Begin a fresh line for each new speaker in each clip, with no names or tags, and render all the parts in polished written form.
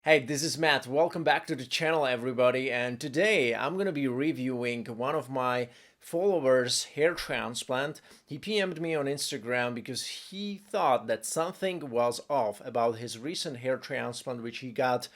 Hey, this is Matt. Welcome back to the channel, everybody. And today I'm going to be reviewing one of my followers' hair transplant. He PM'd me on Instagram because he thought that something was off about his recent hair transplant, which he got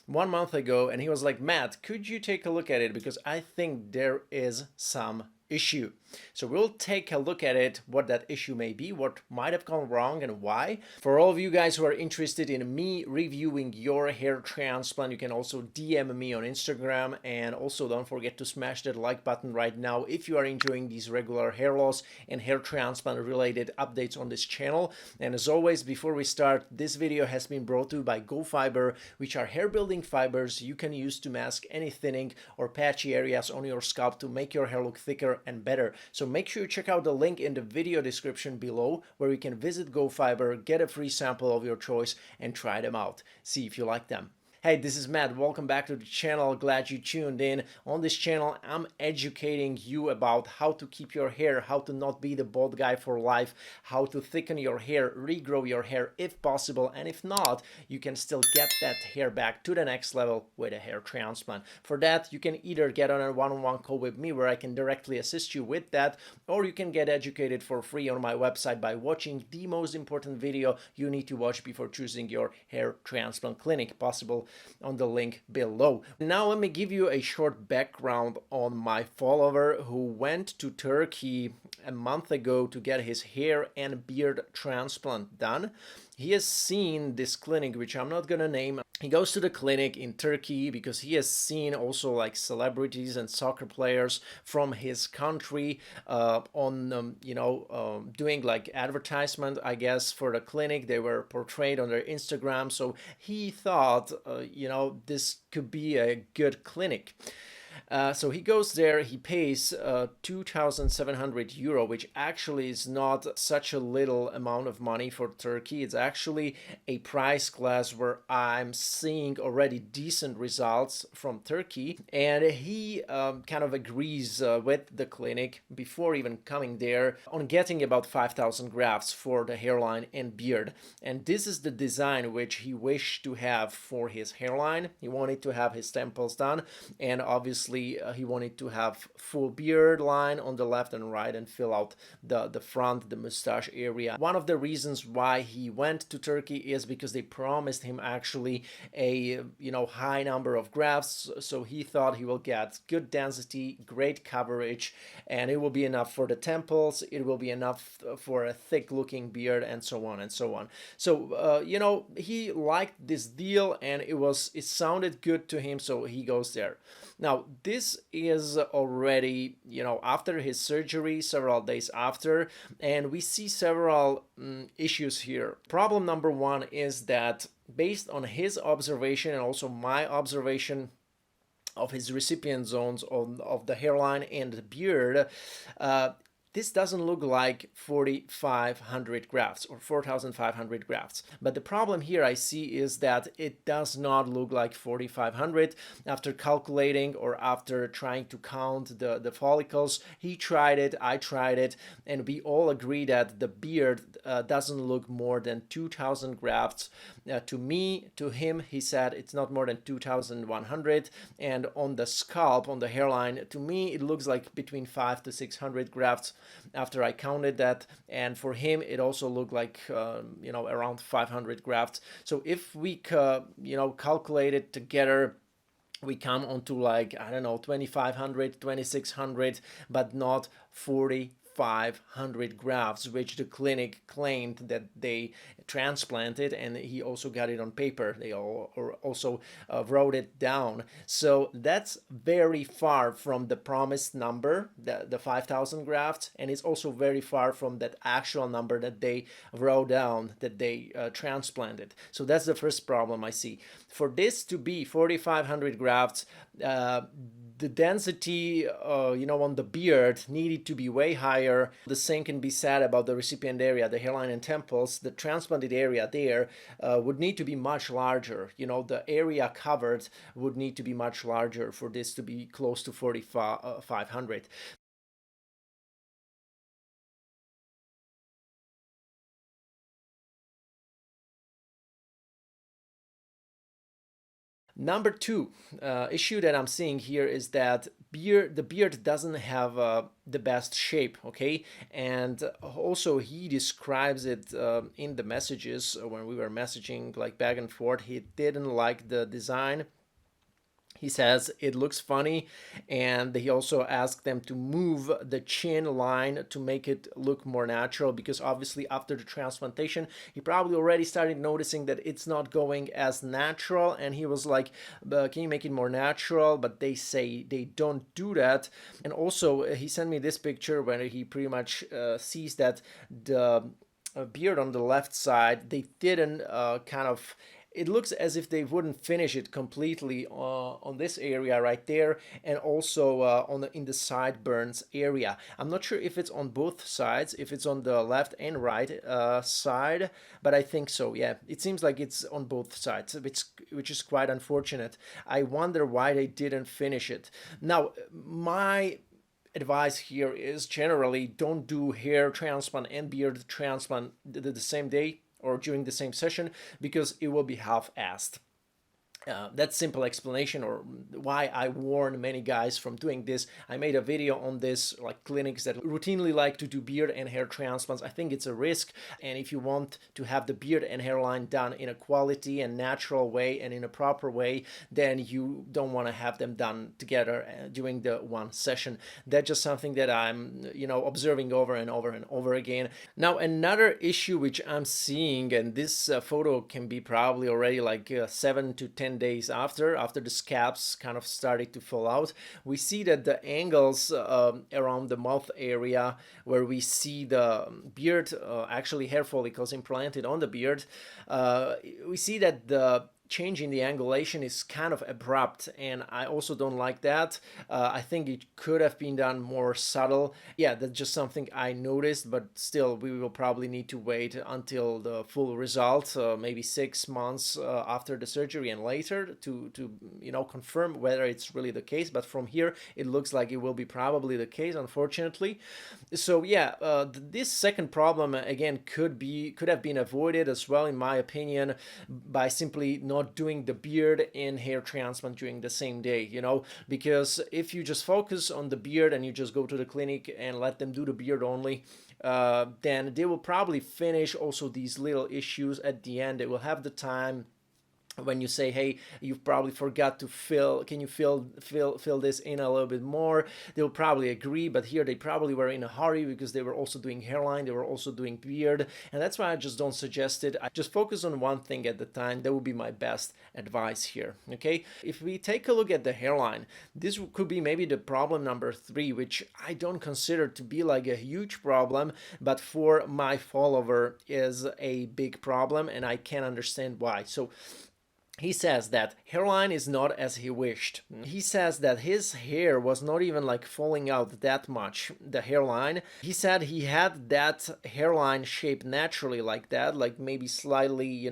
1 month ago. And he was like, Matt, could you take a look at it? Because I think there is some issue. So we'll take a look at it, what that issue may be, what might have gone wrong and why. For all of you guys who are interested in me reviewing your hair transplant, you can also DM me on Instagram, and also don't forget to smash that like button right now if you are enjoying these regular hair loss and hair transplant related updates on this channel. And as always, before we start, this video has been brought to you by GoFiber, which are hair building fibers you can use to mask any thinning or patchy areas on your scalp to make your hair look thicker and better. So make sure you check out the link in the video description below where you can visit GoFiber, get a free sample of your choice, and try them out. See if you like them. Hey, this is Matt. Welcome back to the channel. Glad you tuned in. On this channel, I'm educating you about how to keep your hair, how to not be the bald guy for life, how to thicken your hair, regrow your hair if possible, and if not, you can still get that hair back to the next level with a hair transplant. For that, you can either get on a one-on-one call with me where I can directly assist you with that, or you can get educated for free on my website by watching the most important video you need to watch before choosing your hair transplant clinic, possible on the link below. Now let me give you a short background on my follower who went to Turkey a month ago to get his hair and beard transplant done. He has seen this clinic, which I'm not gonna name. He goes to the clinic in Turkey because he has seen also like celebrities and soccer players from his country doing like advertisement, I guess, for the clinic. They were portrayed on their Instagram. So he thought, this could be a good clinic. So he goes there, he pays 2,700 euro, which actually is not such a little amount of money for Turkey. It's actually a price class where I'm seeing already decent results from Turkey. And he kind of agrees with the clinic before even coming there on getting about 5,000 grafts for the hairline and beard. And this is the design which he wished to have for his hairline. He wanted to have his temples done, and obviously he wanted to have full beard line on the left and right and fill out the front, the mustache area. One of the reasons why he went to Turkey is because they promised him actually a high number of grafts, so he thought he will get good density, great coverage, and it will be enough for the temples, it will be enough for a thick looking beard, and so on and so on. So he liked this deal and it sounded good to him, so he goes there. Now, this is already, after his surgery, several days after, and we see several issues here. Problem number one is that based on his observation and also my observation of his recipient zones of the hairline and the beard, this doesn't look like 4,500 grafts or 4,500 grafts. But the problem here I see is that it does not look like 4,500 after calculating or after trying to count the follicles. He tried it, I tried it, and we all agree that the beard doesn't look more than 2,000 grafts. To me, to him, he said it's not more than 2,100. And on the scalp, on the hairline, to me, it looks like between 500 to 600 grafts after I counted that, and for him it also looked like around 500 grafts. So if we calculate it together, we come onto like, I don't know, 2,500, 2,600, but not 4,500 grafts, which the clinic claimed that they transplanted, and he also got it on paper. They also wrote it down. So that's very far from the promised number, the 5,000 grafts, and it's also very far from that actual number that they wrote down that they transplanted. So that's the first problem I see. For this to be 4,500 grafts, the density, on the beard needed to be way higher. The same can be said about the recipient area, the hairline and temples. The transplanted area there would need to be much larger. The area covered would need to be much larger for this to be close to 4,500. Number two issue that I'm seeing here is that the beard doesn't have the best shape, okay? And also he describes it in the messages when we were messaging like back and forth. He didn't like the design. He says it looks funny, and he also asked them to move the chin line to make it look more natural, because obviously after the transplantation he probably already started noticing that it's not going as natural, and he was like, can you make it more natural? But they say they don't do that. And also he sent me this picture where he pretty much sees that the beard on the left side, they didn't kind of, it looks as if they wouldn't finish it completely on this area right there, and also in the sideburns area. I'm not sure if it's on both sides, if it's on the left and right side, but I think so. Yeah, it seems like it's on both sides, which is quite unfortunate. I wonder why they didn't finish it. Now, my advice here is generally don't do hair transplant and beard transplant the same day or during the same session, because it will be half-assed. That's simple explanation, or why I warn many guys from doing this. I made a video on this, like clinics that routinely like to do beard and hair transplants. I think it's a risk, and if you want to have the beard and hairline done in a quality and natural way and in a proper way, then you don't want to have them done together during the one session. That's just something that I'm, observing over and over and over again. Now, another issue which I'm seeing, and this photo can be probably already like 7 to 10 days after the scabs kind of started to fall out, we see that the angles around the mouth area where we see the beard, actually hair follicles implanted on the beard, we see that the change in the angulation is kind of abrupt, and I also don't like that. I think it could have been done more subtle. Yeah, that's just something I noticed, but still we will probably need to wait until the full result, maybe 6 months after the surgery and later to confirm whether it's really the case. But from here it looks like it will be probably the case, unfortunately. So yeah, this second problem again could have been avoided as well, in my opinion, by simply not doing the beard and hair transplant during the same day, because if you just focus on the beard and you just go to the clinic and let them do the beard only, then they will probably finish also these little issues at the end. They will have the time. When you say, hey, you probably forgot to can you fill this in a little bit more, they'll probably agree. But here they probably were in a hurry because they were also doing hairline, they were also doing beard, and that's why I just don't suggest it. I just focus on one thing at the time. That would be my best advice here. Okay, if we take a look at the hairline, this could be maybe the problem number 3, which I don't consider to be like a huge problem, but for my follower is a big problem, and I can understand why. So he says that hairline is not as he wished. He says that his hair was not even like falling out that much, the hairline. He said he had that hairline shape naturally like that, like maybe slightly,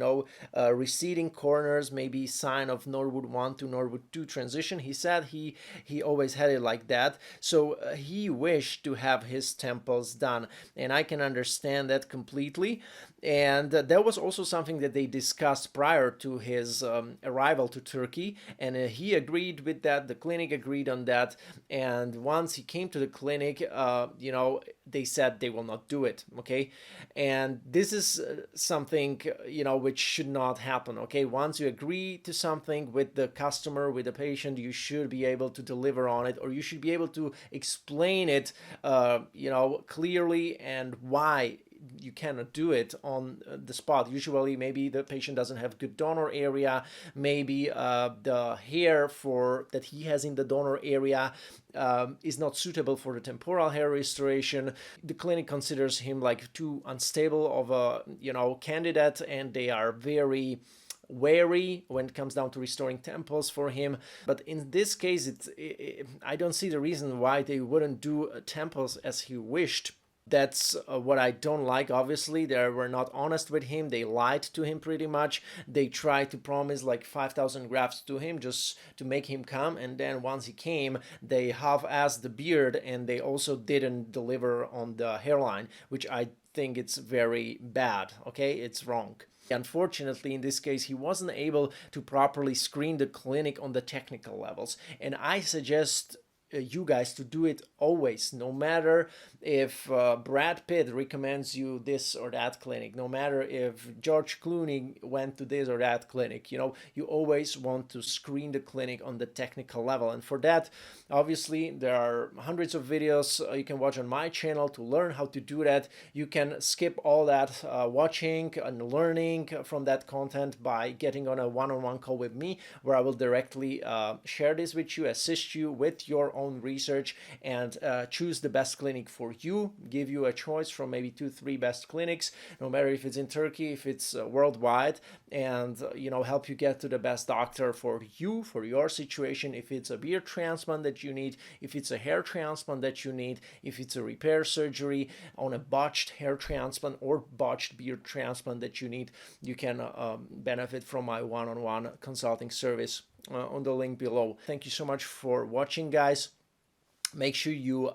receding corners, maybe sign of Norwood 1 to Norwood 2 transition. He said he always had it like that. So he wished to have his temples done, and I can understand that completely. And that was also something that they discussed prior to his arrival to Turkey, and he agreed with that. The clinic agreed on that, and once he came to the clinic, they said they will not do it. Okay, and this is something which should not happen. Okay, once you agree to something with the customer, with the patient, you should be able to deliver on it, or you should be able to explain it, clearly, and why you cannot do it on the spot. Usually maybe the patient doesn't have good donor area, maybe the hair that he has in the donor area is not suitable for the temporal hair restoration. The clinic considers him like too unstable of a candidate, and they are very wary when it comes down to restoring temples for him. But in this case, I don't see the reason why they wouldn't do temples as he wished. That's what I don't like. Obviously, they were not honest with him. They lied to him pretty much. They tried to promise like 5,000 grafts to him just to make him come, and then once he came, they half-assed the beard, and they also didn't deliver on the hairline, which I think it's very bad. Okay, it's wrong. Unfortunately, in this case, he wasn't able to properly screen the clinic on the technical levels. And I suggest you guys to do it always, no matter if Brad Pitt recommends you this or that clinic, no matter if George Clooney went to this or that clinic. You always want to screen the clinic on the technical level. And for that, obviously, there are hundreds of videos you can watch on my channel to learn how to do that. You can skip all that watching and learning from that content by getting on a one-on-one call with me, where I will directly share this with you, assist you with your own research, and choose the best clinic for you, give you a choice from maybe 2-3 best clinics, no matter if it's in Turkey, if it's worldwide, and help you get to the best doctor for you, for your situation. If it's a beard transplant that you need, if it's a hair transplant that you need, if it's a repair surgery on a botched hair transplant or botched beard transplant that you need, you can benefit from my one-on-one consulting service on the link below. Thank you so much for watching, guys. Make sure you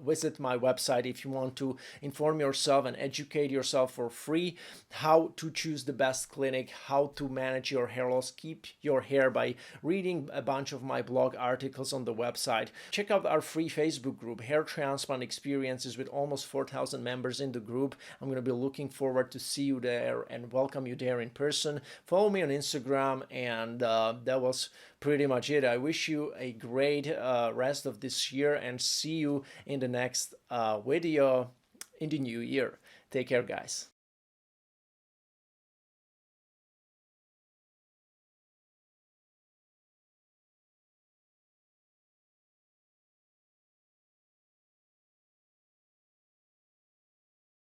visit my website if you want to inform yourself and educate yourself for free how to choose the best clinic, how to manage your hair loss, keep your hair, by reading a bunch of my blog articles on the website. Check out our free Facebook group, Hair Transplant Experiences, with almost 4,000 members in the group. I'm going to be looking forward to see you there and welcome you there in person. Follow me on Instagram, and that was pretty much it. I wish you a great rest of this year, and see you in the next video in the new year. Take care, guys.